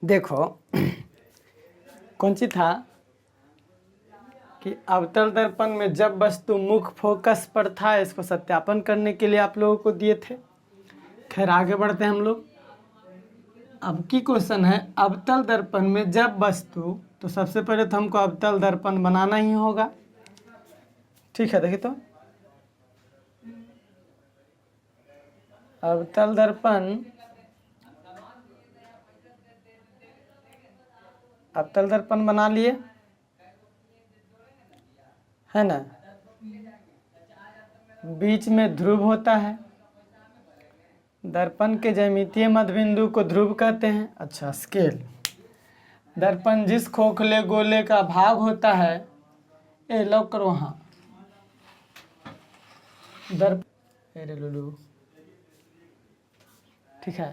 देखो कौन सी था कि अवतल दर्पण में जब वस्तु मुख फोकस पर था, इसको सत्यापन करने के लिए आप लोगों को दिए थे। खैर आगे बढ़ते हैं हम लोग। अब की क्वेश्चन है अवतल दर्पण में जब वस्तु, तो सबसे पहले तो हमको अवतल दर्पण बनाना ही होगा। ठीक है, देखिए तो अवतल दर्पण, अवतल दर्पण बना लिए है ना। बीच में ध्रुव होता है। दर्पण के ज्यामितीय मध्यबिंदु को ध्रुव कहते हैं। अच्छा, स्केल। दर्पण जिस खोखले गोले का भाग होता है, ए लो करो वहाँ अरे लुलू, ठीक है।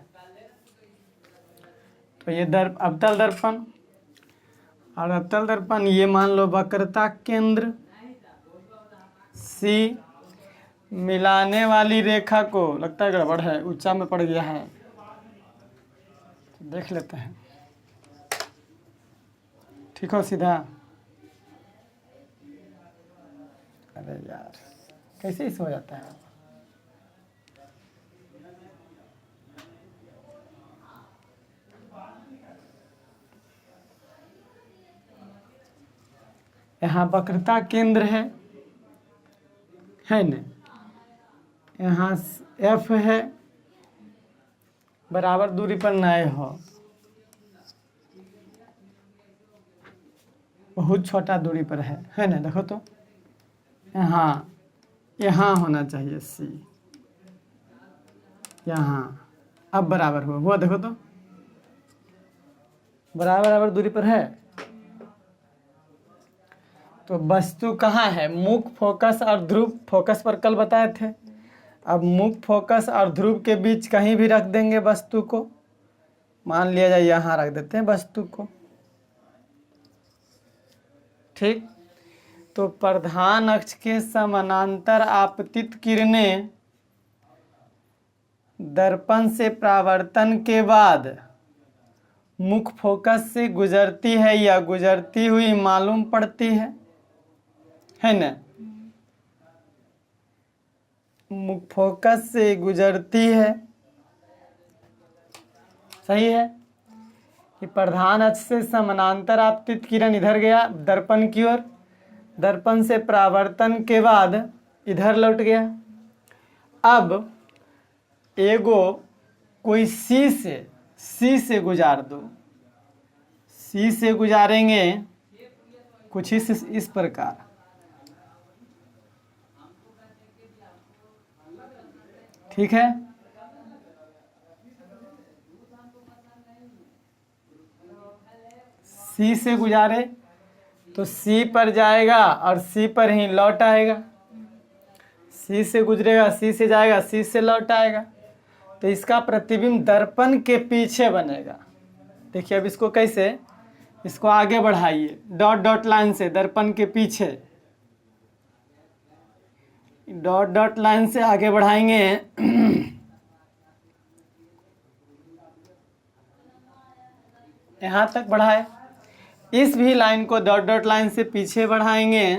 तो ये अवतल दर्पण, और अवतल दर्पण ये मान लो वक्रता केंद्र सी, मिलाने वाली रेखा को, लगता है गड़बड़ है, ऊंचा में पड़ गया है, तो देख लेते हैं। ठीक हो सीधा? अरे यार कैसे इस हो जाता है। यहाँ वक्रता केंद्र है न, यहाँ एफ है, बराबर दूरी पर नए हो, बहुत छोटा दूरी पर है ना। देखो तो यहाँ होना चाहिए सी, यहाँ अब बराबर हुआ देखो तो बराबर दूरी पर है। तो वस्तु कहाँ है? मुख फोकस और ध्रुव फोकस पर कल बताए थे। अब मुख फोकस और ध्रुव के बीच कहीं भी रख देंगे वस्तु को। मान लिया जाए यहाँ रख देते हैं वस्तु को, ठीक। तो प्रधान अक्ष के समानांतर आपतित किरणें दर्पण से परावर्तन के बाद मुख फोकस से गुजरती है या गुजरती हुई मालूम पड़ती है ना। मुख फोकस से गुजरती है, सही है। कि प्रधान अक्ष से समानांतर आपतित किरण इधर गया दर्पण की ओर, दर्पण से परावर्तन के बाद इधर लौट गया। अब एगो कोई सी से गुजार दो, सी से गुजारेंगे कुछ इस प्रकार, ठीक है। सी से गुजारे तो सी पर जाएगा और सी पर ही लौट आएगा, सी से गुजरेगा, सी से जाएगा, सी से लौट आएगा। तो इसका प्रतिबिंब दर्पण के पीछे बनेगा। देखिए अब इसको कैसे, इसको आगे बढ़ाइए डॉट डॉट लाइन से, दर्पण के पीछे डॉट डॉट लाइन से आगे बढ़ाएंगे यहाँ तक बढ़ाए। इस भी line co dot dot line से पीछे बढ़ाएंगे,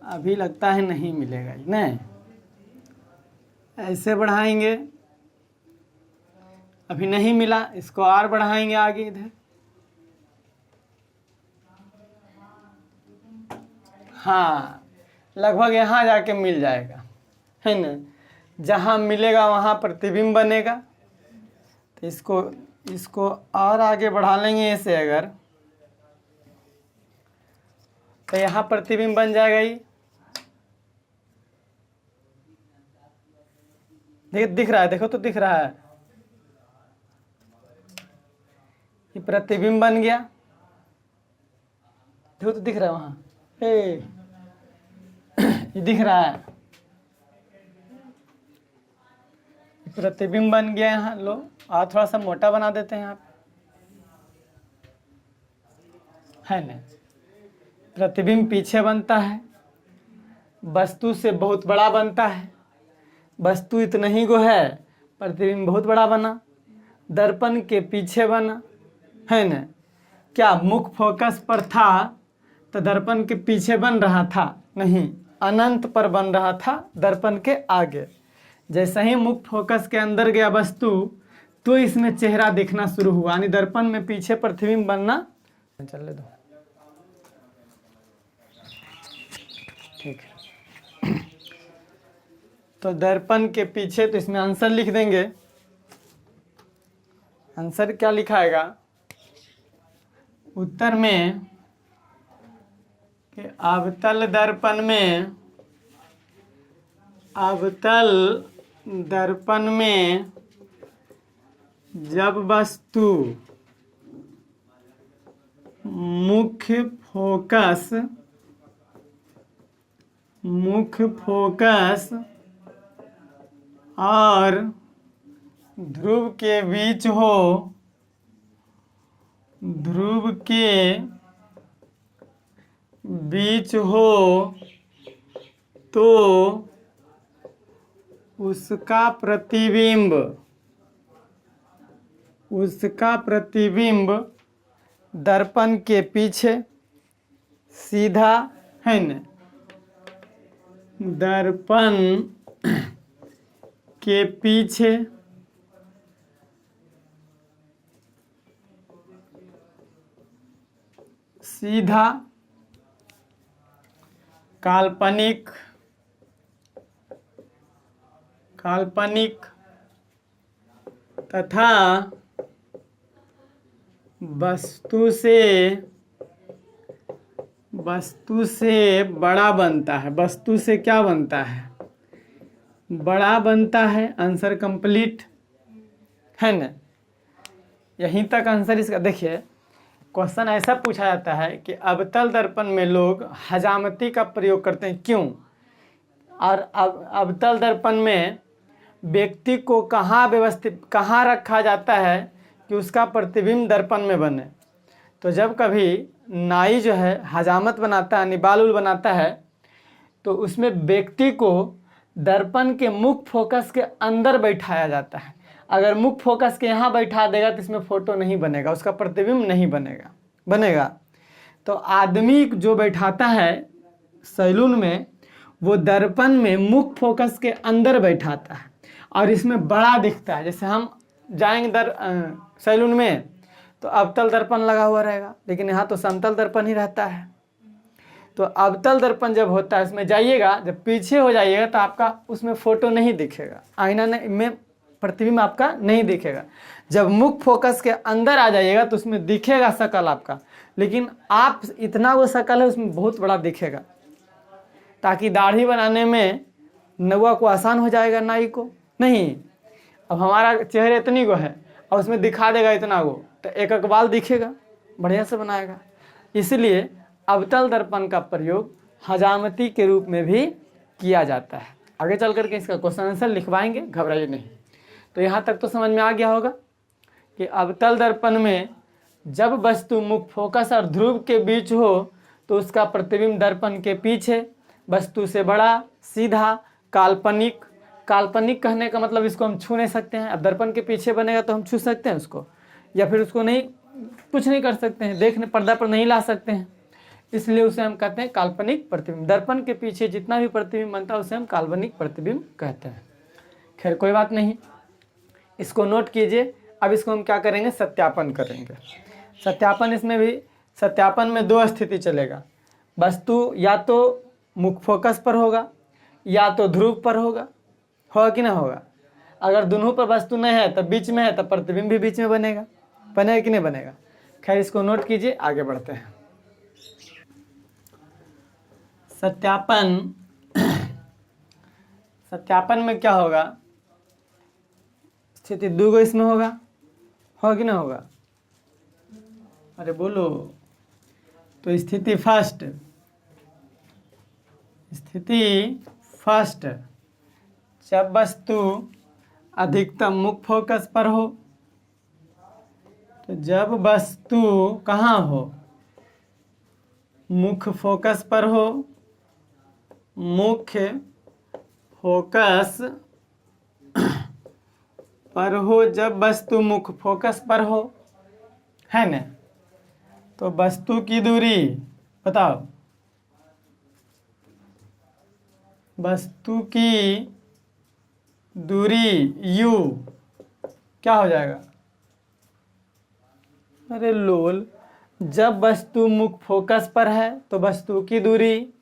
अभी लगता है नहीं मिलेगा ही नहीं। ऐसे बढ़ाएंगे, अभी नहीं मिला, इसको और बढ़ाएंगे आगे इधर। हाँ, लगभग यहाँ जाके मिल जाएगा, है ना। जहाँ मिलेगा वहाँ प्रतिबिंब बनेगा। तो इसको और आगे बढ़ा लेंगे ऐसे अगर, तो यहाँ प्रतिबिंब बन जाएगा। ये दिख रहा है, देखो तो दिख रहा है, ये प्रतिबिंब बन गया। देखो तो दिख रहा है वहाँ, ये दिख रहा है, प्रतिबिंब बन गया। यहाँ लो और थोड़ा सा मोटा बना देते हैं यहाँ है ना। प्रतिबिंब पीछे बनता है, वस्तु से बहुत बड़ा बनता है। वस्तु इतना ही गो है, प्रतिबिंब बहुत बड़ा बना, दर्पण के पीछे बना, है न। क्या मुख फोकस पर था तो दर्पण के पीछे बन रहा था? नहीं, अनंत पर बन रहा था, दर्पण के आगे। जैसे ही मुख फोकस के अंदर गया वस्तु तो इसमें चेहरा दिखना शुरू हुआ, यानी दर्पण में पीछे प्रतिबिंब बनना। चलने दो, ठीक है। तो दर्पण के पीछे, तो इसमें आंसर लिख देंगे। आंसर क्या लिखाएगा उत्तर में कि अवतल दर्पण में जब वस्तु मुख्य फोकस और ध्रुव के बीच हो, तो उसका प्रतिबिंब दर्पण के पीछे सीधा, है न, दर्पण के पीछे सीधा काल्पनिक तथा वस्तु से बड़ा बनता है। वस्तु से क्या बनता है? बड़ा बनता है। आंसर कंप्लीट, है न। यहीं तक आंसर इसका। देखिए, क्वेश्चन ऐसा पूछा जाता है कि अवतल दर्पण में लोग हजामती का प्रयोग करते हैं, क्यों? और अवतल दर्पण में व्यक्ति को कहाँ रखा जाता है कि उसका प्रतिबिंब दर्पण में बने? तो जब कभी नाई जो है हजामत बनाता है, निबाल बनाता है, तो उसमें व्यक्ति को दर्पण के मुख फोकस के अंदर बैठाया जाता है। अगर मुख फोकस के यहाँ बैठा देगा तो इसमें फोटो नहीं बनेगा, उसका प्रतिबिंब नहीं बनेगा। तो आदमी जो बैठाता है सैलून में, वो दर्पण में मुख फोकस के अंदर बैठाता है और इसमें बड़ा दिखता है। जैसे हम जाएंगे सैलून में तो अवतल दर्पण लगा हुआ रहेगा, लेकिन यहाँ तो समतल दर्पण ही रहता है। तो अवतल दर्पण जब होता है उसमें जाइएगा, जब पीछे हो जाइएगा तो आपका उसमें फोटो नहीं दिखेगा, आईना में प्रतिबिंब आपका नहीं दिखेगा। जब मुख फोकस के अंदर आ जाइएगा तो उसमें दिखेगा शकल आपका, लेकिन आप इतना वो शकल है उसमें बहुत बड़ा दिखेगा, ताकि दाढ़ी बनाने में नौआ को आसान हो जाएगा, नाई को नहीं। अब हमारा चेहरे इतनी गो है और उसमें दिखा देगा इतना गो, तो एक एक बाल दिखेगा, बढ़िया से बनाएगा। इसलिए अवतल दर्पण का प्रयोग हजामती के रूप में भी किया जाता है। आगे चल करके इसका क्वेश्चन आंसर लिखवाएंगे, घबराइए नहीं। तो यहाँ तक तो समझ में आ गया होगा कि अवतल दर्पण में जब वस्तु मुख फोकस और ध्रुव के बीच हो तो उसका प्रतिबिंब दर्पण के पीछे, वस्तु से बड़ा, सीधा, काल्पनिक। काल्पनिक कहने का मतलब इसको हम छू नहीं सकते हैं। अब दर्पण के पीछे बनेगा तो हम छू सकते हैं उसको, या फिर उसको नहीं, कुछ नहीं कर सकते हैं, देखने पर्दा पर नहीं ला सकते हैं। इसलिए उसे हम कहते हैं काल्पनिक प्रतिबिंब। दर्पण के पीछे जितना भी प्रतिबिंब बनता है उसे हम काल्पनिक प्रतिबिंब कहते हैं। खैर कोई बात नहीं, इसको नोट कीजिए। अब इसको हम क्या करेंगे? सत्यापन करेंगे। सत्यापन, इसमें भी सत्यापन में दो स्थिति चलेगा। वस्तु या तो मुख फोकस पर होगा या तो ध्रुव पर होगा कि ना होगा। अगर दोनों पर वस्तु नहीं है तब बीच में है, तब प्रतिबिंब भी बीच में बनेगा कि नहीं बनेगा। खैर इसको नोट कीजिए, आगे बढ़ते हैं। सत्यापन में क्या होगा? स्थिति दो गो इसमें होगा कि ना होगा? अरे बोलो। तो स्थिति फर्स्ट, जब वस्तु अधिकतम मुख फोकस पर हो। तो जब वस्तु कहाँ हो? मुख्य फोकस पर हो। मुख्य फोकस पर हो जब वस्तु मुख फोकस पर हो, है ना। तो वस्तु की दूरी बताओ, वस्तु की दूरी u क्या हो जाएगा? अरे लोल, जब वस्तु मुख फोकस पर है तो वस्तु की दूरी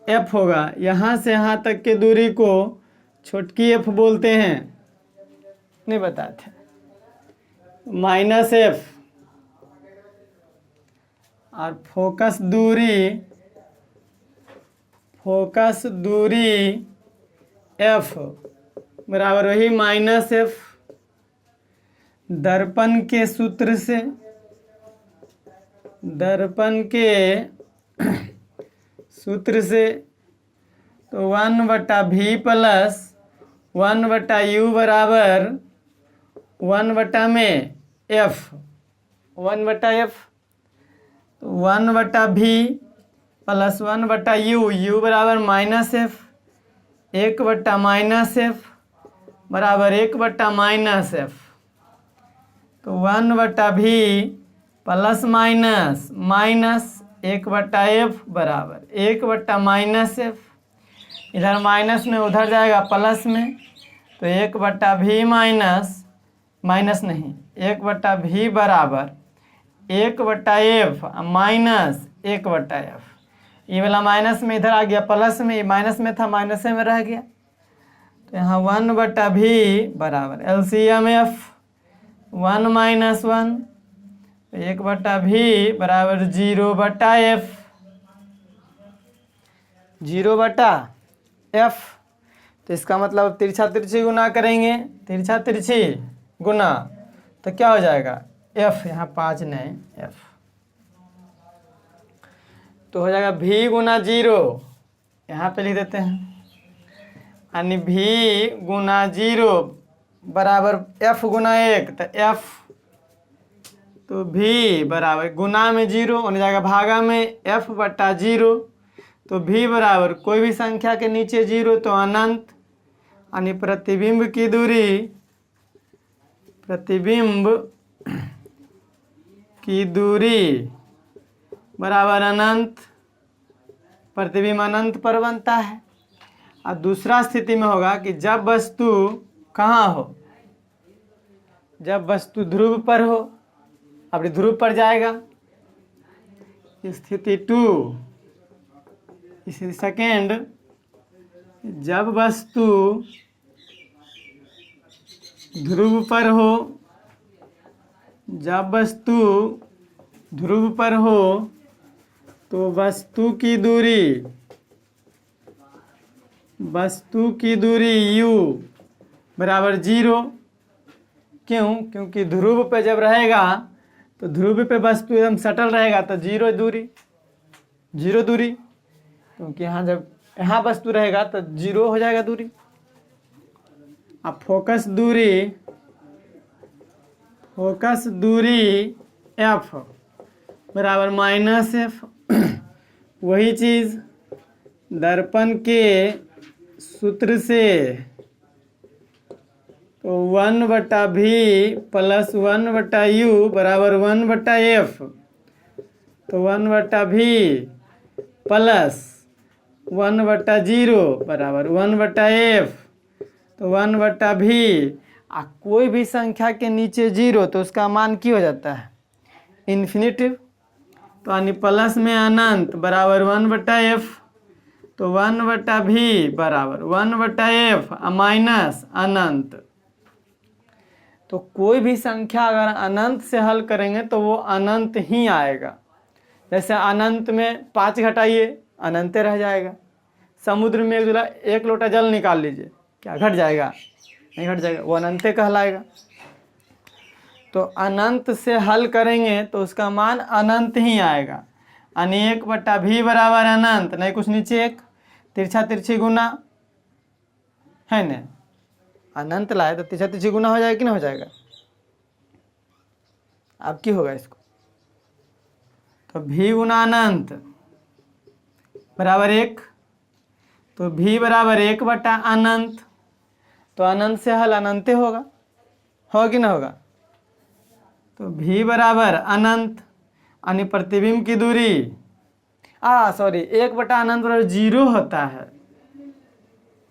f होगा। यहाँ से यहाँ तक की दूरी को छोटकी f बोलते हैं, नहीं बताते, -f। और फोकस दूरी f बराबर वही -f। दर्पण के सूत्र से, तो 1/v प्लस 1/u बराबर 1/f, 1/f। तो 1/v प्लस 1/u, u बराबर -f, 1/-f बराबर 1/-f। तो 1/v प्लस माइनस 1/f बराबर 1/-f। इधर माइनस में उधर जाएगा प्लस में, तो 1/v माइनस नहीं 1/v बराबर 1/f माइनस 1/f। ये वाला माइनस में इधर आ गया प्लस में, ये माइनस में था माइनस में रह गया। तो यहाँ 1/v बराबर एलसीएम f 1 - 1, 1/v बराबर 0/f, 0/f। तो इसका मतलब तिरछा तिरछी गुना करेंगे, तिरछा तिरछी गुना, तो क्या हो जाएगा f, यहाँ 5 नहीं f, तो हो जाएगा v गुना 0, यहाँ पे लिख देते हैं, यानी v गुना 0 बराबर f गुना 1, तो f, तो v बराबर गुना में 0 होने जाएगा भागा में f/0। तो v बराबर कोई भी संख्या के नीचे 0 तो अनंत, यानी प्रतिबिंब की दूरी बराबर अनंत, प्रतिबिंब अनंत पर बनता है। और दूसरा स्थिति में होगा कि जब वस्तु कहाँ हो, जब वस्तु ध्रुव पर हो, अब ध्रुव पर जाएगा, स्थिति 2, सेकेंड, जब वस्तु ध्रुव पर हो, जब वस्तु ध्रुव पर हो तो वस्तु की दूरी u बराबर 0। क्यों? क्योंकि ध्रुव पे जब रहेगा तो ध्रुव पे वस्तु एकदम सटल रहेगा, तो 0 दूरी, क्योंकि यहाँ जब यहाँ वस्तु रहेगा तो 0 हो जाएगा दूरी। अब फोकस दूरी f बराबर -f। वही चीज दर्पण के सूत्र से, तो 1/v प्लस 1/u बराबर 1/f। तो 1/v प्लस 1/0 बराबर 1/f। तो 1/v, कोई भी संख्या के नीचे 0 तो उसका मान क्या हो जाता है? इन्फिनिटिव। तो यानी प्लस में अनंत बराबर 1/f। तो 1/v बराबर 1/f माइनस अनंत। तो कोई भी संख्या अगर अनंत से हल करेंगे तो वो अनंत ही आएगा। जैसे अनंत में 5 घटाइए, अनंत रह जाएगा। समुद्र में एक लोटा जल निकाल लीजिए, क्या घट जाएगा? नहीं घट जाएगा, वो अनंत कहलाएगा। तो अनंत से हल करेंगे तो उसका मान अनंत ही आएगा। यानी 1/v बराबर अनंत, नहीं कुछ नीचे 1, तिरछा तिरछी गुना, है ना, अनंत लाए तो तिरछा तिरछी गुना हो जाएगा कि नहीं हो जाएगा? अब क्या होगा इसको? तो v गुना अनंत बराबर 1, तो v बराबर 1/अनंत। तो अनंत से हल अनंत होगा कि ना होगा। तो भी बराबर अनंत यानी प्रतिबिंब की दूरी सॉरी 1/अनंत बराबर 0 होता है।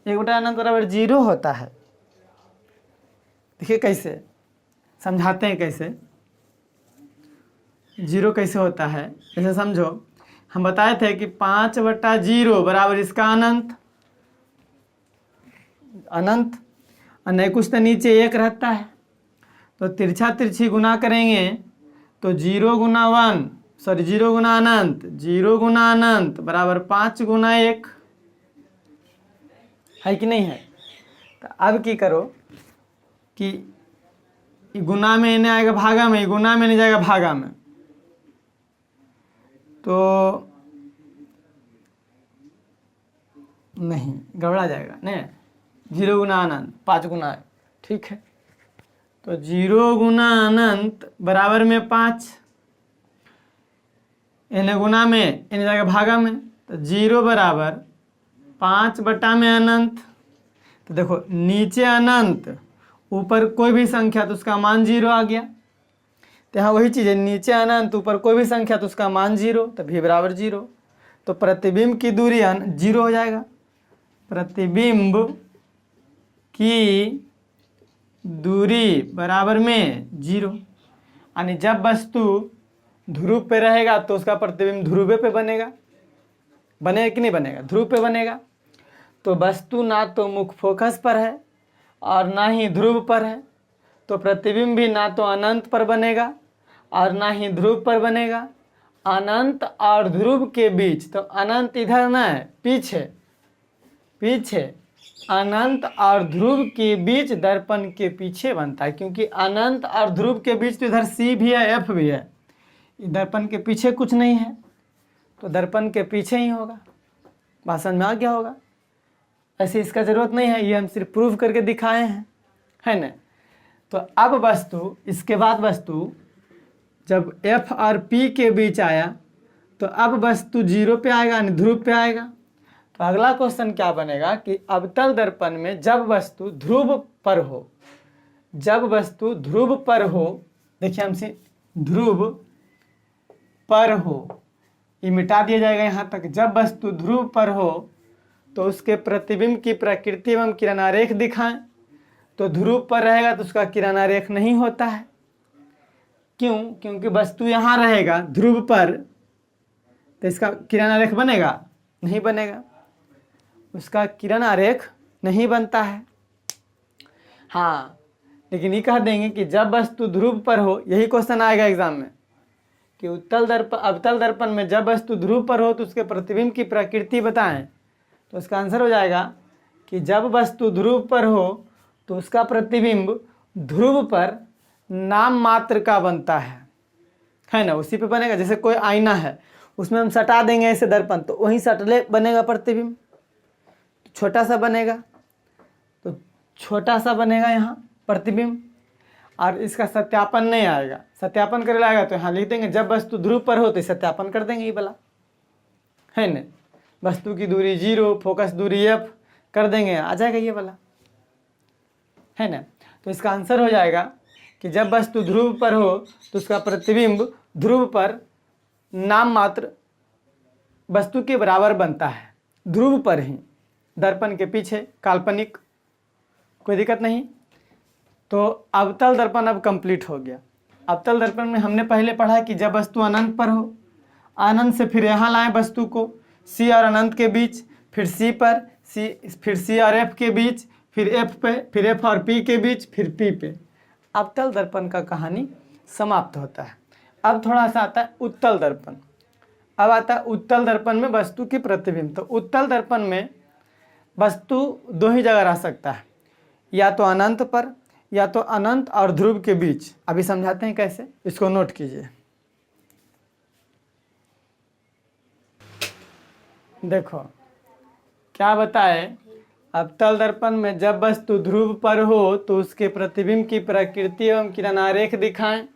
1/अनंत बराबर 0 होता है। देखिए कैसे समझाते हैं, कैसे 0 कैसे होता है। जैसे समझो, हम बताए थे कि 5/0 बराबर इसका अनंत और नहीं कुछ तो नीचे 1 रहता है, तो तिरछा तिरछी गुना करेंगे तो 0 गुना अनंत 0 गुना अनंत बराबर 5 गुना 1 है कि नहीं है। तो अब की करो कि गुना में नहीं आएगा भागा में, गुना में नहीं जाएगा भागा में, तो नहीं गड़बड़ा जाएगा नहीं। 0 गुना अनंत 5 गुना 1, ठीक है। तो 0 गुना अनंत बराबर में 5, इन्हें गुना में इन्हें जाएगा भागा में, तो 0 बराबर 5/अनंत। तो देखो नीचे अनंत ऊपर कोई भी संख्या तो उसका मान 0 आ गया। तो यहाँ वही चीज़ है, नीचे अनंत ऊपर कोई भी संख्या तो उसका मान 0, तो भी बराबर 0। तो प्रतिबिंब की दूरी 0 हो जाएगा। प्रतिबिंब की दूरी बराबर में 0, यानी जब वस्तु ध्रुव पे रहेगा तो उसका प्रतिबिंब ध्रुवे पे बनेगा कि नहीं बनेगा, ध्रुव पे बनेगा। तो वस्तु ना तो मुख फोकस पर है और ना ही ध्रुव पर है, तो प्रतिबिंब भी ना तो अनंत पर बनेगा और ना ही ध्रुव पर बनेगा। अनंत और ध्रुव के बीच, तो अनंत इधर ना है, पीछे अनंत और ध्रुव के बीच दर्पण के पीछे बनता है, क्योंकि अनंत और ध्रुव के बीच तो इधर C भी है F भी है, दर्पण के पीछे कुछ नहीं है, तो दर्पण के पीछे ही होगा। बात समझ में आ गया होगा। ऐसे इसका जरूरत नहीं है, ये हम सिर्फ प्रूव करके दिखाए हैं, है ना। तो अब वस्तु, इसके बाद वस्तु जब F और P के बीच आया तो अब वस्तु 0 पे आएगा यानी ध्रुव पे आएगा। तो अगला क्वेश्चन क्या बनेगा कि अवतल दर्पण में जब वस्तु ध्रुव पर हो, देखिए हमसे ध्रुव पर हो, ये मिटा दिया जाएगा यहाँ तक। जब वस्तु ध्रुव पर हो तो उसके प्रतिबिंब की प्रकृति एवं किरणारेख दिखाएं। तो ध्रुव पर रहेगा तो उसका किरणारेख नहीं होता है। क्यों? क्योंकि वस्तु यहाँ रहेगा ध्रुव पर, तो इसका किरणारेख बनेगा? नहीं बनेगा, उसका किरणारेख नहीं बनता है। हाँ, लेकिन ये कह देंगे कि जब वस्तु ध्रुव पर हो, यही क्वेश्चन आएगा एग्जाम में कि अवतल दर्पण में जब वस्तु ध्रुव पर हो तो उसके प्रतिबिंब की प्रकृति बताएं। तो इसका आंसर हो जाएगा कि जब वस्तु ध्रुव पर हो तो उसका प्रतिबिंब ध्रुव पर नाम मात्र का बनता है ना, उसी पे बनेगा। जैसे कोई आईना है, उसमें हम सटा देंगे ऐसे दर्पण, तो वहीं सटले बनेगा प्रतिबिंब, छोटा सा बनेगा, तो छोटा सा बनेगा यहाँ प्रतिबिंब, और इसका सत्यापन नहीं आएगा। सत्यापन करे लाएगा तो यहाँ लिख देंगे जब वस्तु ध्रुव पर हो तो सत्यापन कर देंगे ये वाला, है ना। वस्तु की दूरी 0, फोकस दूरी F कर देंगे, आ जाएगा ये वाला, है ना। तो इसका आंसर हो जाएगा कि जब वस्तु ध्रुव पर हो तो उसका प्रतिबिंब ध्रुव पर नाम मात्र वस्तु के बराबर बनता है, ध्रुव पर ही, दर्पण के पीछे, काल्पनिक, कोई दिक्कत नहीं। तो अवतल दर्पण अब कंप्लीट हो गया। अवतल दर्पण में हमने पहले पढ़ा कि जब वस्तु अनंत पर हो, अनंत से फिर यहाँ लाएं वस्तु को C और अनंत के बीच, फिर C पर, फिर C और F के बीच, फिर F पे, फिर F और P के बीच, फिर P पे। अवतल दर्पण का कहानी समाप्त होता है। अब थोड़ा सा आता है उत्तल दर्पण। अब आता है उत्तल दर्पण में वस्तु की प्रतिबिंब। तो उत्तल दर्पण में वस्तु दो ही जगह रह सकता है, या तो अनंत पर या तो अनंत और ध्रुव के बीच। अभी समझाते हैं कैसे, इसको नोट कीजिए। देखो क्या बताए, अवतल दर्पण में जब वस्तु ध्रुव पर हो तो उसके प्रतिबिंब की प्रकृति एवं किरणारेख दिखाएं।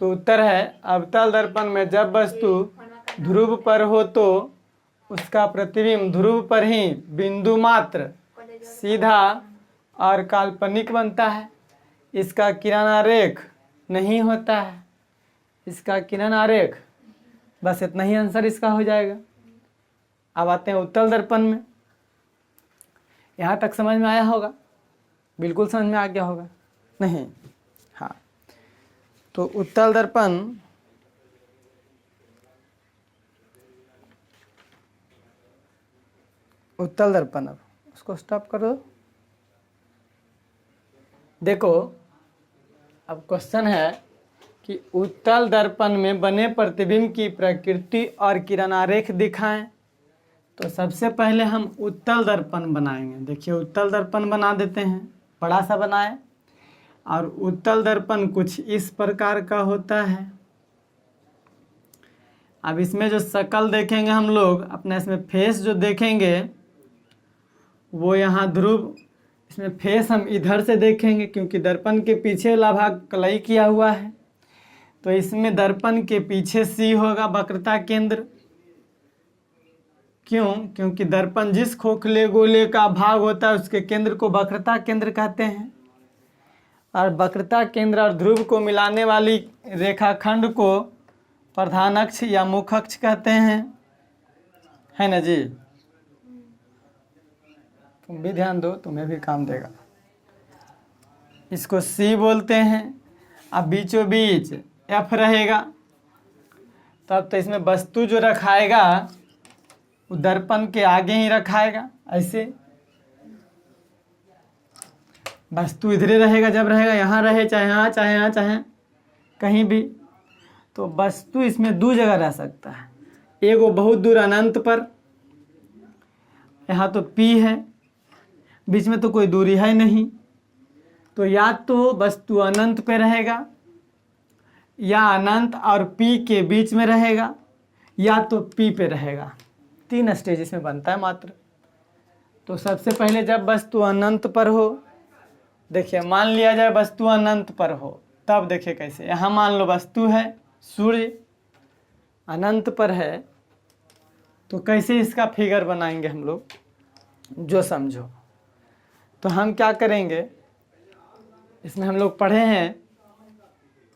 तो उत्तर है अवतल दर्पण में जब वस्तु ध्रुव पर हो तो उसका प्रतिबिंब ध्रुव पर ही बिंदु मात्र सीधा और काल्पनिक बनता है। इसका किरण आरेख नहीं होता है, इसका किरण आरेख, बस इतना ही आंसर इसका हो जाएगा। अब आते हैं उत्तल दर्पण में। यहाँ तक समझ में आया होगा? बिल्कुल समझ में आ गया होगा? नहीं? हाँ, तो उत्तल दर्पण अब उसको स्टॉप कर दो। देखो, अब क्वेश्चन है कि उत्तल दर्पण में बने प्रतिबिंब की प्रकृति और किरण आरेख दिखाएं। तो सबसे पहले हम उत्तल दर्पण बनाएंगे। देखिए, उत्तल दर्पण बना देते हैं, बड़ा सा बनाए। और उत्तल दर्पण कुछ इस प्रकार का होता है। अब इसमें जो शक्ल देखेंगे हम लोग अपने, इसमें फेस जो देखेंगे वो यहाँ ध्रुव, इसमें फेस हम इधर से देखेंगे क्योंकि दर्पण के पीछे वाला भाग कलई किया हुआ है। तो इसमें दर्पण के पीछे सी होगा वक्रता केंद्र। क्यों? क्योंकि दर्पण जिस खोखले गोले का भाग होता है उसके केंद्र को वक्रता केंद्र कहते हैं। और वक्रता केंद्र और ध्रुव को मिलाने वाली रेखाखंड को प्रधान अक्ष या मुख्य अक्ष कहते हैं, है ना जी? तुम भी ध्यान दो, तुम्हें भी काम देगा। इसको सी बोलते हैं। अब बीचों बीच एफ रहेगा। तब तो इसमें वस्तु जो रखाएगा वो दर्पण के आगे ही रखाएगा। ऐसे वस्तु इधरे रहेगा, जब रहेगा यहाँ रहे, चाहे यहाँ चाहे यहाँ चाहे कहीं भी। तो वस्तु इसमें दो जगह रह सकता है। एगो बहुत दूर अनंत पर, यहाँ तो P है, बीच में तो कोई दूरी है नहीं। तो या तो वस्तु अनंत पे रहेगा, या अनंत और P के बीच में रहेगा, या तो P पे रहेगा। 3 स्टेज इसमें बनता है मात्र। तो सबसे पहले जब वस्तु अनंत पर हो, देखिए मान लिया जाए वस्तु अनंत पर हो, तब देखिए कैसे। यहाँ मान लो वस्तु है, सूर्य अनंत पर है, तो कैसे इसका फिगर बनाएंगे हम लोग, जो समझो। तो हम क्या करेंगे, इसमें हम लोग पढ़े हैं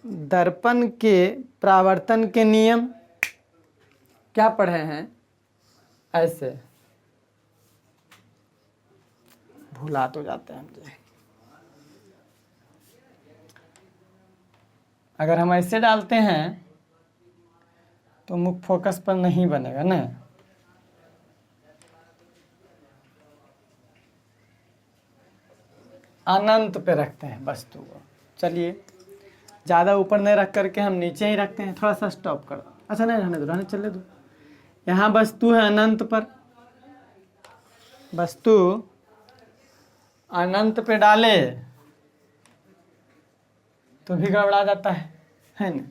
दर्पण के परावर्तन के नियम। क्या पढ़े हैं? ऐसे भुला तो जाते हैं मुझे। अगर हम ऐसे डालते हैं तो मुख्य फोकस पर नहीं बनेगा ना। अनंत पे रखते हैं वस्तु को। चलिए, ज़्यादा ऊपर नहीं रख करके हम नीचे ही रखते हैं। थोड़ा सा स्टॉप कर दो। अच्छा नहीं, रहने दो, रहने चले दो। यहाँ वस्तु है अनंत पर, वस्तु अनंत पे डाले तो भी गड़बड़ा जाता है ना।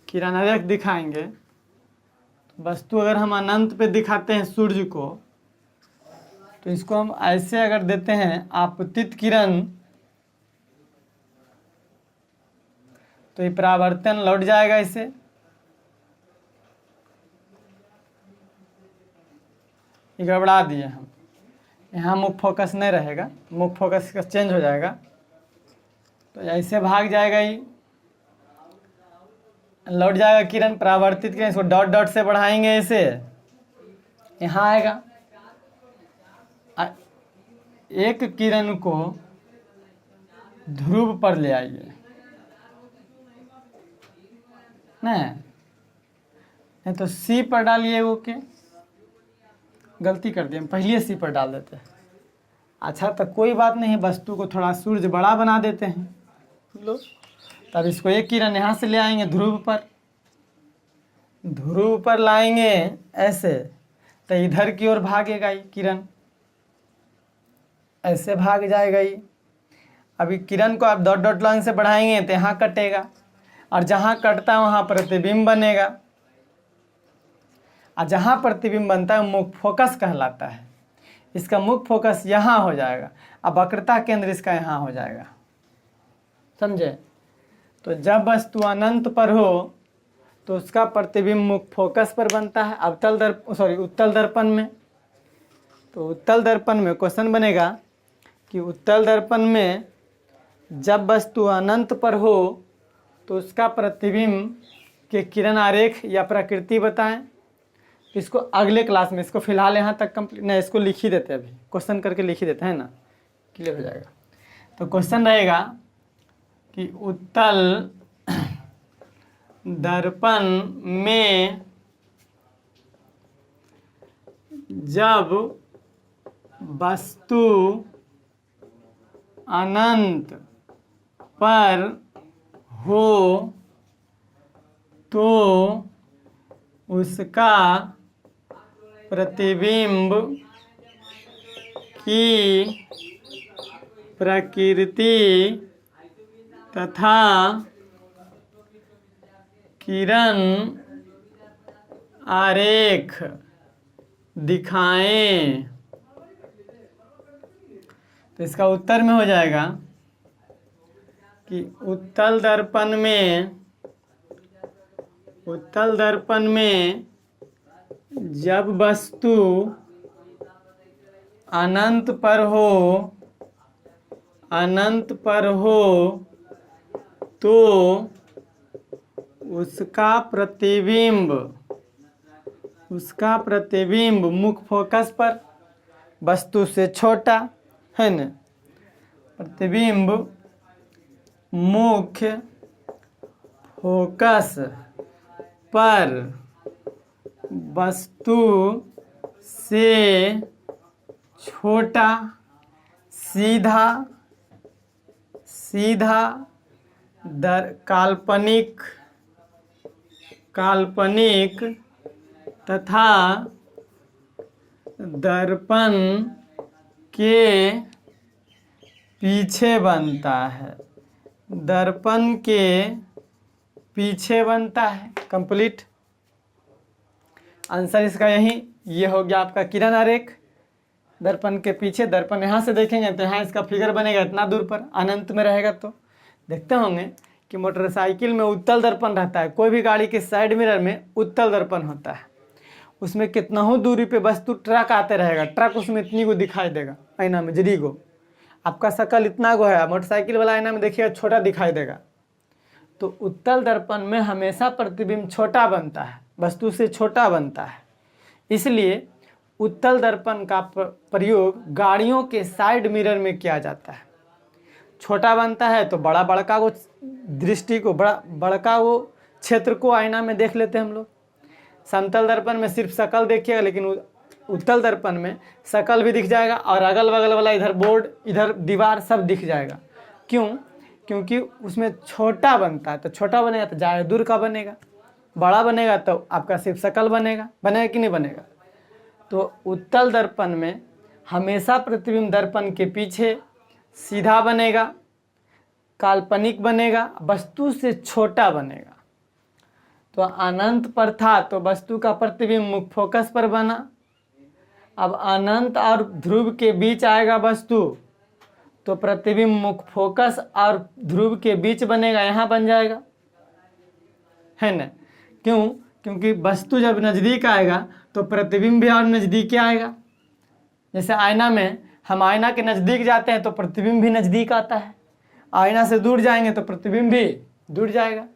किरण आरेख दिखाएंगे तो वस्तु अगर हम अनंत पे दिखाते हैं सूर्य को, तो इसको हम ऐसे अगर देते हैं आपतित किरण, तो ये परावर्तन लौट जाएगा इसे। ये गड़बड़ा दिए हम। यहाँ मुख्य फोकस नहीं रहेगा, मुख्य फोकस का चेंज हो जाएगा। तो ऐसे भाग जाएगा, ये लौट जाएगा किरण, परावर्तित किरण। इसको डॉट डॉट से बढ़ाएंगे, इसे यहाँ आएगा। एक किरण को ध्रुव पर ले आइए, नहीं तो सी पर डालिए। वो के गलती कर दिए, हम पहले सी पर डाल देते हैं। अच्छा, तो कोई बात नहीं, वस्तु को थोड़ा सूर्य बड़ा बना देते हैं लो। तब इसको एक किरण यहाँ से ले आएंगे ध्रुव पर, ध्रुव पर लाएंगे ऐसे, तो इधर की ओर भागेगा ये किरण, ऐसे भाग जाएगा ये। अभी किरण को आप डॉट डॉट लाइन से बढ़ाएंगे तो यहाँ कटेगा, और जहाँ कटता है वहाँ प्रतिबिंब बनेगा। और जहाँ प्रतिबिंब बनता है मुख्य फोकस कहलाता है। इसका मुख्य फोकस यहाँ हो जाएगा, अब वक्रता केंद्र इसका यहाँ हो जाएगा। समझे? तो जब वस्तु अनंत पर हो तो उसका प्रतिबिंब मुख्य फोकस पर बनता है। उत्तल दर्पण में। तो उत्तल दर्पण में क्वेश्चन बनेगा कि उत्तल दर्पण में जब वस्तु अनंत पर हो तो उसका प्रतिबिंब के किरण आरेख या प्रकृति बताएं। इसको अगले क्लास में, इसको फिलहाल यहाँ तक कंप्लीट नहीं, इसको लिख ही देते हैं, अभी क्वेश्चन करके लिख ही देते हैं ना, क्लियर हो जाएगा। तो क्वेश्चन रहेगा कि उत्तल दर्पण में जब वस्तु अनंत पर हो तो उसका प्रतिबिंब की प्रकृति तथा किरण आरेख दिखाएं। तो इसका उत्तर में हो जाएगा कि उत्तल दर्पण में जब वस्तु अनंत पर हो तो उसका प्रतिबिंब मुख्य फोकस पर, वस्तु से छोटा है न, प्रतिबिंब मुख्य फोकस पर वस्तु से छोटा, सीधा काल्पनिक तथा दर्पण के पीछे बनता है, कंप्लीट। आंसर इसका यही, ये हो गया आपका किरण आरेख। दर्पण के पीछे, दर्पण यहाँ से देखेंगे तो यहाँ इसका फिगर बनेगा इतना दूर पर, अनंत में रहेगा। तो देखते होंगे कि मोटरसाइकिल में उत्तल दर्पण रहता है, कोई भी गाड़ी के साइड मिरर में उत्तल दर्पण होता है। उसमें कितना ही दूरी पे वस्तु ट्रक आते रहेगा, ट्रक उसमें इतनी को दिखाई देगा आईना में, जरी को आपका शकल इतना गो है, मोटरसाइकिल वाला आईना में देखिएगा छोटा दिखाई देगा। तो उत्तल दर्पण में हमेशा प्रतिबिंब छोटा बनता है, वस्तु से छोटा बनता है। इसलिए उत्तल दर्पण का प्रयोग गाड़ियों के साइड मिरर में किया जाता है। छोटा बनता है तो बड़का वो दृष्टि को, बड़का वो क्षेत्र को आईना में देख लेते हैं हम लोग। समतल दर्पण में सिर्फ शकल देखिएगा, लेकिन उत्तल दर्पण में शकल भी दिख जाएगा और अगल बगल वाला इधर बोर्ड, इधर दीवार सब दिख जाएगा। क्यों? क्योंकि उसमें छोटा बनता है। तो छोटा बनेगा तो ज़्यादा दूर का बनेगा, बड़ा बनेगा तो आपका सिर्फ शकल बनेगा कि नहीं बनेगा। तो उत्तल दर्पण में हमेशा प्रतिबिंब दर्पण के पीछे सीधा बनेगा, काल्पनिक बनेगा, वस्तु से छोटा बनेगा। तो अनंत पर था तो वस्तु का प्रतिबिंब मुख्य फोकस पर बना। अब अनंत और ध्रुव के बीच आएगा वस्तु, तो प्रतिबिंब मुख्य फोकस और ध्रुव के बीच बनेगा, यहाँ बन जाएगा, है ना। क्यों? क्योंकि वस्तु जब नज़दीक आएगा तो प्रतिबिंब भी और नज़दीक आएगा। जैसे आईना में हम आईना के नज़दीक जाते हैं तो प्रतिबिंब भी नज़दीक आता है, आईना से दूर जाएंगे तो प्रतिबिंब भी दूर जाएगा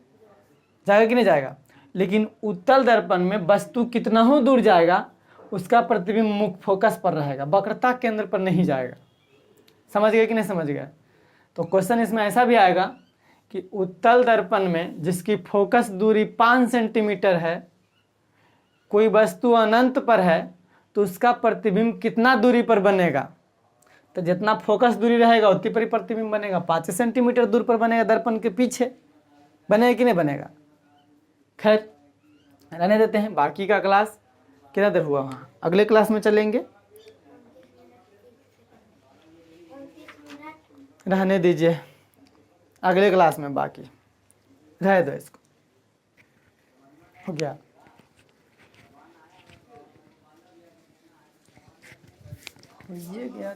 कि नहीं जाएगा। लेकिन उत्तल दर्पण में वस्तु कितना ही दूर जाएगा उसका प्रतिबिंब मुख्य फोकस पर रहेगा, वक्रता केंद्र पर नहीं जाएगा। समझ गए कि नहीं समझ गए? तो क्वेश्चन इसमें ऐसा भी आएगा कि उत्तल दर्पण में जिसकी फोकस दूरी 5 सेंटीमीटर है, कोई वस्तु अनंत पर है तो उसका प्रतिबिंब कितना दूरी पर बनेगा? तो जितना फोकस दूरी रहेगा उतनी पर ही प्रतिबिंब बनेगा, 5 सेंटीमीटर दूर पर बनेगा, दर्पण के पीछे बनेगा कि नहीं बनेगा। खैर रहने देते हैं, बाकी का क्लास कितना देर हुआ, वहाँ अगले क्लास में चलेंगे, रहने दीजिए, अगले क्लास में बाकी रह दो, इसको हो गया। ये गया।